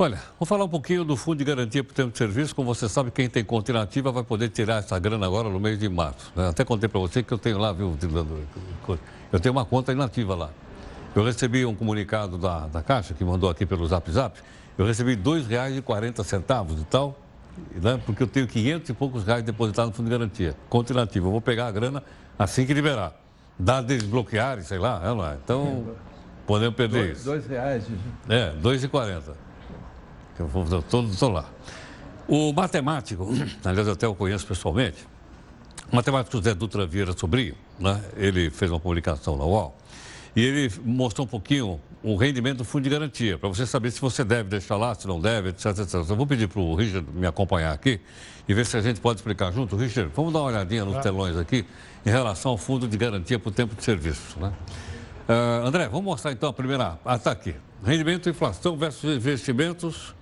Olha, vou falar um pouquinho do Fundo de Garantia por Tempo de Serviço. Como você sabe, quem tem conta inativa vai poder tirar essa grana agora no mês de março, né? Até contei para você que eu tenho lá, viu? Eu tenho uma conta inativa lá. Eu recebi um comunicado da Caixa, que mandou aqui pelo Zap Zap. Eu recebi R$ 2,40 e tal, né? Porque eu tenho 500 e poucos reais depositados no Fundo de Garantia. Conta inativa. Eu vou pegar a grana assim que liberar. Dá desbloquear, sei lá, é lá. Então, podemos perder isso. R$ 2, Gigi. É, 2,40. Estou lá. O matemático, aliás, eu até o conheço pessoalmente, o matemático José Dutra Vieira Sobrinho, né? Ele fez uma publicação na UOL e ele mostrou um pouquinho o rendimento do fundo de garantia, para você saber se você deve deixar lá, se não deve, etc, etc. Eu vou pedir para o Richard me acompanhar aqui e ver se a gente pode explicar junto. Richard, vamos dar uma olhadinha nos telões aqui em relação ao fundo de garantia por tempo de serviço, né? André, vamos mostrar então a primeira. Está aqui. Rendimento, inflação versus investimentos.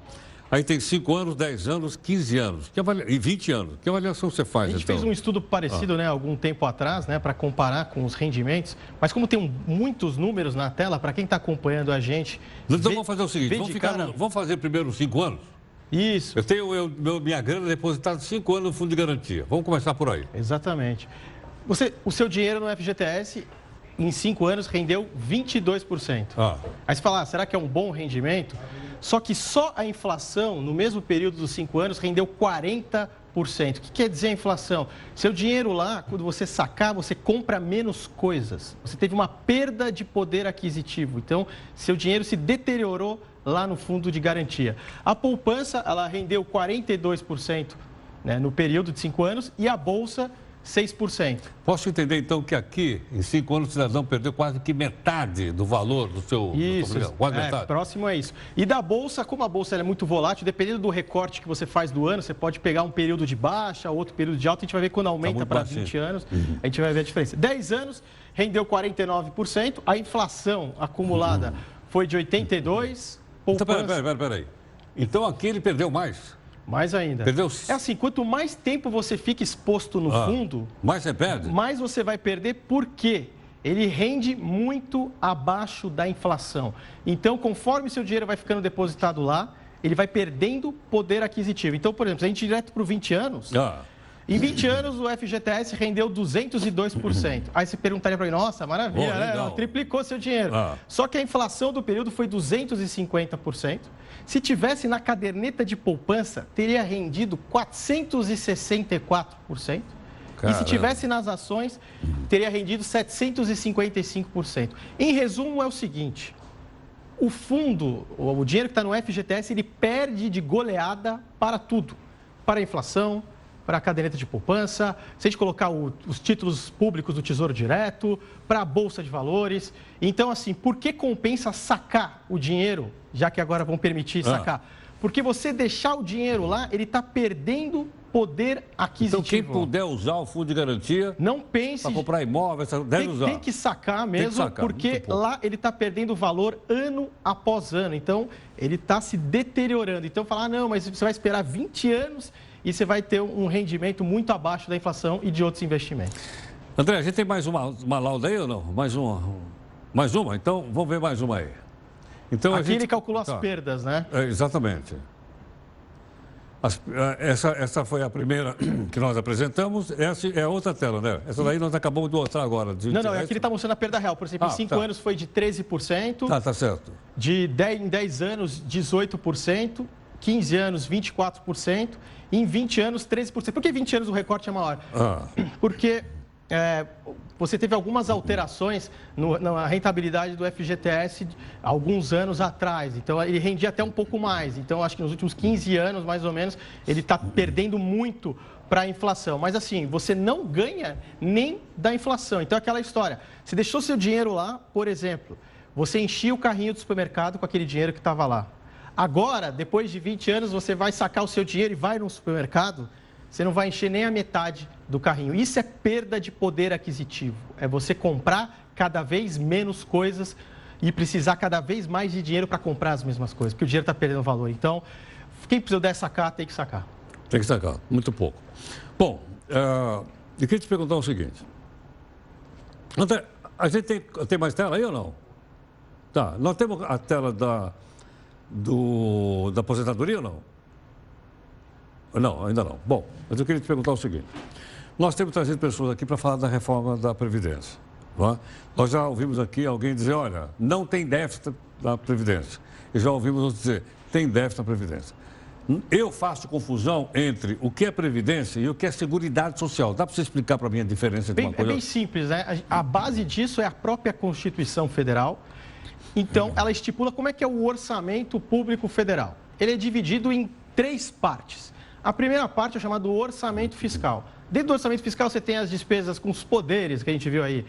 Aí tem 5 anos, 10 anos, 15 anos e 20 anos. Que avaliação você faz, então? A gente fez um estudo parecido, né, algum tempo atrás, né, para comparar com os rendimentos. Mas como tem muitos números na tela, para quem está acompanhando a gente... Então vamos fazer o seguinte, vamos fazer primeiro os 5 anos? Isso. Eu tenho minha grana depositada 5 anos no fundo de garantia. Vamos começar por aí. Exatamente. O seu dinheiro no FGTS, em 5 anos, rendeu 22%. Aí você fala, será que é um bom rendimento? Só que só a inflação, no mesmo período dos 5 anos, rendeu 40%. O que quer dizer a inflação? Seu dinheiro lá, quando você sacar, você compra menos coisas. Você teve uma perda de poder aquisitivo. Então, seu dinheiro se deteriorou lá no fundo de garantia. A poupança, ela rendeu 42%, né, no período de 5 anos e a bolsa 6%. Posso entender, então, que aqui, em 5 anos, o cidadão perdeu quase que metade do valor do seu... Isso, quase metade. Próximo a isso. E da Bolsa, como a Bolsa é muito volátil, dependendo do recorte que você faz do ano, você pode pegar um período de baixa, outro período de alta, a gente vai ver quando aumenta para 20 anos, a gente vai ver a diferença. 10 anos, rendeu 49%, a inflação acumulada foi de 82%. Então, peraí. Então, aqui ele perdeu mais. Mais ainda. Perdeu? É assim, quanto mais tempo você fica exposto no fundo... Mais você perde? Mais você vai perder, porque ele rende muito abaixo da inflação. Então, conforme seu dinheiro vai ficando depositado lá, ele vai perdendo poder aquisitivo. Então, por exemplo, se a gente ir direto para 20 anos... Em 20 anos, o FGTS rendeu 202%. Aí você perguntaria para mim, nossa, maravilha, né? Triplicou seu dinheiro. Só que a inflação do período foi 250%. Se tivesse na caderneta de poupança, teria rendido 464%. E se tivesse nas ações, teria rendido 755%. Em resumo, é o seguinte... O fundo, o dinheiro que está no FGTS, ele perde de goleada para tudo. Para a inflação, para a caderneta de poupança, se a gente colocar os títulos públicos do Tesouro Direto, para a Bolsa de Valores. Então, assim, por que compensa sacar o dinheiro, já que agora vão permitir sacar? Porque você deixar o dinheiro lá, ele está perdendo poder aquisitivo. Então, quem puder usar o fundo de garantia... Não pense... Para comprar imóveis, deve usar. Tem que sacar mesmo, porque lá ele está perdendo valor ano após ano. Então, ele está se deteriorando. Então, falar, não, mas você vai esperar 20 anos... E você vai ter um rendimento muito abaixo da inflação e de outros investimentos. André, a gente tem mais uma lauda aí ou não? Mais uma? Então, vamos ver mais uma aí. Então, aqui ele calculou as perdas, né? Exatamente. Essa foi a primeira que nós apresentamos. Essa é outra tela, né? Essa daí nós acabamos de mostrar agora. Não, aqui ele está mostrando a perda real. Por exemplo, em 5 anos foi de 13%. Tá certo. Em 10 anos, 18%. 15 anos, 24%. E em 20 anos, 13%. Por que 20 anos o recorte é maior? Porque você teve algumas alterações na rentabilidade do FGTS alguns anos atrás. Então, ele rendia até um pouco mais. Então, acho que nos últimos 15 anos, mais ou menos, ele está perdendo muito para a inflação. Mas, assim, você não ganha nem da inflação. Então, é aquela história. Você deixou seu dinheiro lá, por exemplo, você enchia o carrinho do supermercado com aquele dinheiro que estava lá. Agora, depois de 20 anos, você vai sacar o seu dinheiro e vai no supermercado, você não vai encher nem a metade do carrinho. Isso é perda de poder aquisitivo. É você comprar cada vez menos coisas e precisar cada vez mais de dinheiro para comprar as mesmas coisas, porque o dinheiro está perdendo valor. Então, quem puder sacar, tem que sacar. Tem que sacar, muito pouco. Bom, eu queria te perguntar o seguinte. André, a gente tem mais tela aí ou não? Tá, nós temos a tela da da aposentadoria ou não? Não, ainda não. Bom, mas eu queria te perguntar o seguinte. Nós temos trazido pessoas aqui para falar da reforma da Previdência. Não é? Nós já ouvimos aqui alguém dizer, olha, não tem déficit na Previdência. E já ouvimos outros dizer, tem déficit na Previdência. Eu faço confusão entre o que é Previdência e o que é Seguridade Social. Dá para você explicar para mim a diferença de uma coisa? É bem simples, né? A base disso é a própria Constituição Federal. Então, ela estipula como é que é o orçamento público federal. Ele é dividido em 3 partes. A primeira parte é chamada orçamento fiscal. Dentro do orçamento fiscal, você tem as despesas com os poderes que a gente viu aí.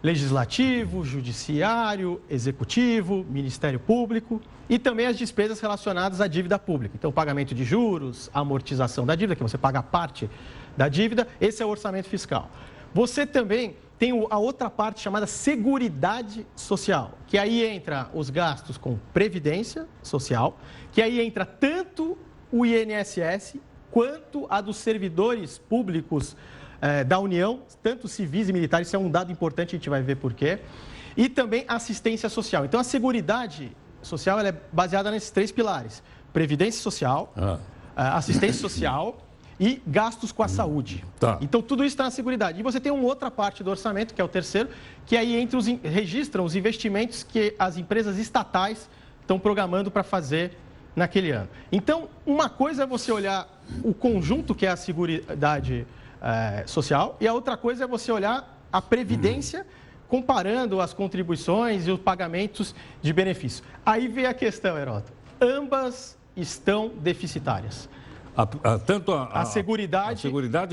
Legislativo, Judiciário, Executivo, Ministério Público e também as despesas relacionadas à dívida pública. Então, pagamento de juros, amortização da dívida, que você paga parte da dívida, esse é o orçamento fiscal. Você também tem a outra parte chamada Seguridade Social, que aí entra os gastos com Previdência Social, que aí entra tanto o INSS quanto a dos servidores públicos da União, tanto civis e militares, isso é um dado importante, a gente vai ver por quê. E também assistência social. Então, a Seguridade Social ela é baseada nesses 3 pilares. Previdência Social, assistência social e gastos com a saúde. Tá. Então, tudo isso está na Seguridade. E você tem uma outra parte do orçamento, que é o terceiro, que aí registram os investimentos que as empresas estatais estão programando para fazer naquele ano. Então, uma coisa é você olhar o conjunto que é a Seguridade Social e a outra coisa é você olhar a Previdência comparando as contribuições e os pagamentos de benefício. Aí vem a questão, Heródoto. Ambas estão deficitárias. Tanto a Seguridade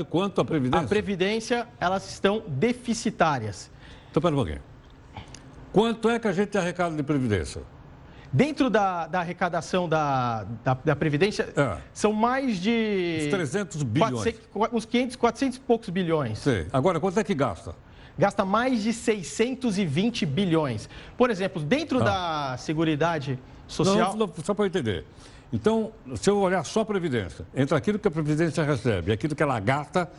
quanto a Previdência? A Previdência, elas estão deficitárias. Então, pera um pouquinho. Quanto é que a gente arrecada de Previdência? Dentro da arrecadação da Previdência, são mais de... Uns 300 bilhões. Uns 400 e poucos bilhões. Sim. Agora, quanto é que gasta? Gasta mais de 620 bilhões. Por exemplo, dentro da Seguridade Social... Não, só para eu entender. Então, se eu olhar só a Previdência, entre aquilo que a Previdência recebe e aquilo que ela gasta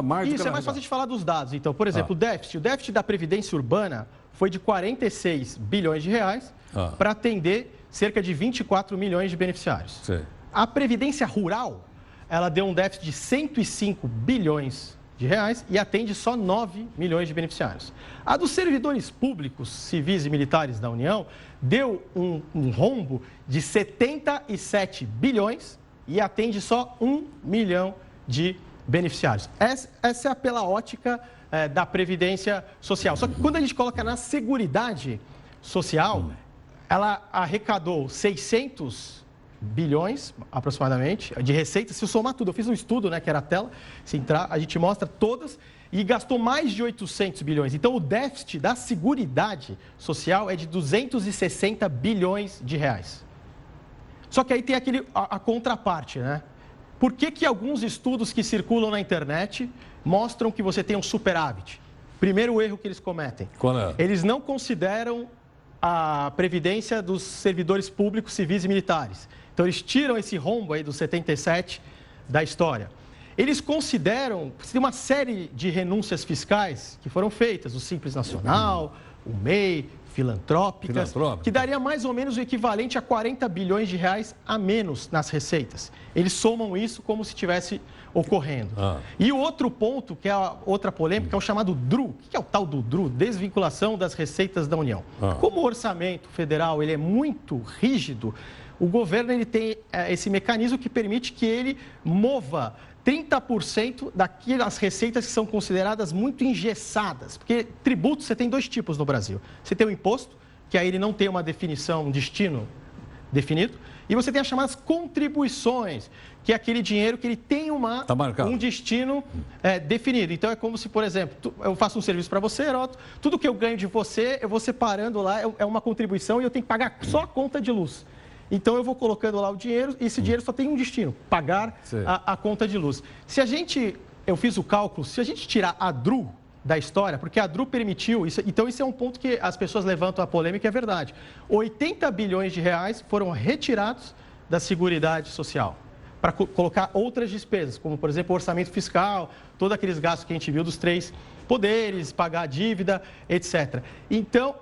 mais do que Isso é mais fácil de falar dos dados. Então, por exemplo, o déficit da Previdência Urbana foi de 46 bilhões de reais para atender cerca de 24 milhões de beneficiários. Sim. A Previdência Rural, ela deu um déficit de 105 bilhões de reais e atende só 9 milhões de beneficiários. A dos servidores públicos, civis e militares da União, deu um rombo de 77 bilhões e atende só 1 milhão de beneficiários. Essa é pela ótica da Previdência Social. Só que quando a gente coloca na Seguridade Social, ela arrecadou 600 bilhões, aproximadamente, de receita. Se eu somar tudo, eu fiz um estudo, né, que era a tela, se entrar, a gente mostra todas, e gastou mais de 800 bilhões. Então, o déficit da Seguridade Social é de 260 bilhões de reais. Só que aí tem a contraparte, né? Por que alguns estudos que circulam na internet mostram que você tem um superávit? Primeiro erro que eles cometem. Qual é? Eles não consideram a previdência dos servidores públicos, civis e militares. Então, eles tiram esse rombo aí dos 77 da história. Eles consideram, tem uma série de renúncias fiscais que foram feitas, o Simples Nacional, o MEI, filantrópicas, que daria mais ou menos o equivalente a 40 bilhões de reais a menos nas receitas. Eles somam isso como se estivesse ocorrendo. E o outro ponto, que é a outra polêmica, é o chamado DRU. O que é o tal do DRU? Desvinculação das receitas da União. Como o orçamento federal ele é muito rígido, o governo ele tem esse mecanismo que permite que ele mova 30% daquelas receitas que são consideradas muito engessadas. Porque tributo você tem 2 tipos no Brasil. Você tem o imposto, que aí ele não tem uma definição, um destino definido. E você tem as chamadas contribuições, que é aquele dinheiro que ele tem um destino definido. Então, é como se, por exemplo, eu faço um serviço para você, Heródoto, tudo que eu ganho de você, eu vou separando lá, é uma contribuição e eu tenho que pagar só a conta de luz. Então, eu vou colocando lá o dinheiro e esse dinheiro só tem um destino, pagar a conta de luz. Eu fiz o cálculo, se a gente tirar a DRU da história, porque a DRU permitiu, então isso é um ponto que as pessoas levantam a polêmica, é verdade. 80 bilhões de reais foram retirados da Seguridade Social para colocar outras despesas, como, por exemplo, o orçamento fiscal, todos aqueles gastos que a gente viu dos 3 poderes, pagar a dívida, etc. Então,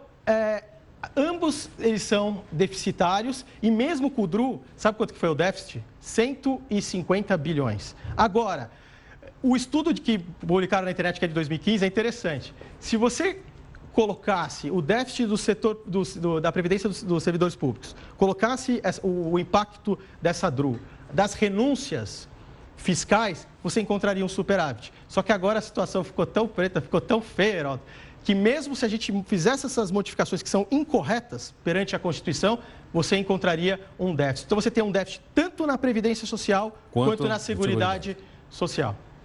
ambos eles são deficitários e mesmo com o DRU, sabe quanto que foi o déficit? 150 bilhões. Agora, o estudo que publicaram na internet, que é de 2015, é interessante. Se você colocasse o déficit do setor da Previdência dos servidores públicos, colocasse o impacto dessa DRU, das renúncias fiscais, você encontraria um superávit. Só que agora a situação ficou tão preta, ficou tão feia, Heraldo, que mesmo se a gente fizesse essas modificações que são incorretas perante a Constituição, você encontraria um déficit. Então você tem um déficit tanto na Previdência Social quanto na Seguridade Social.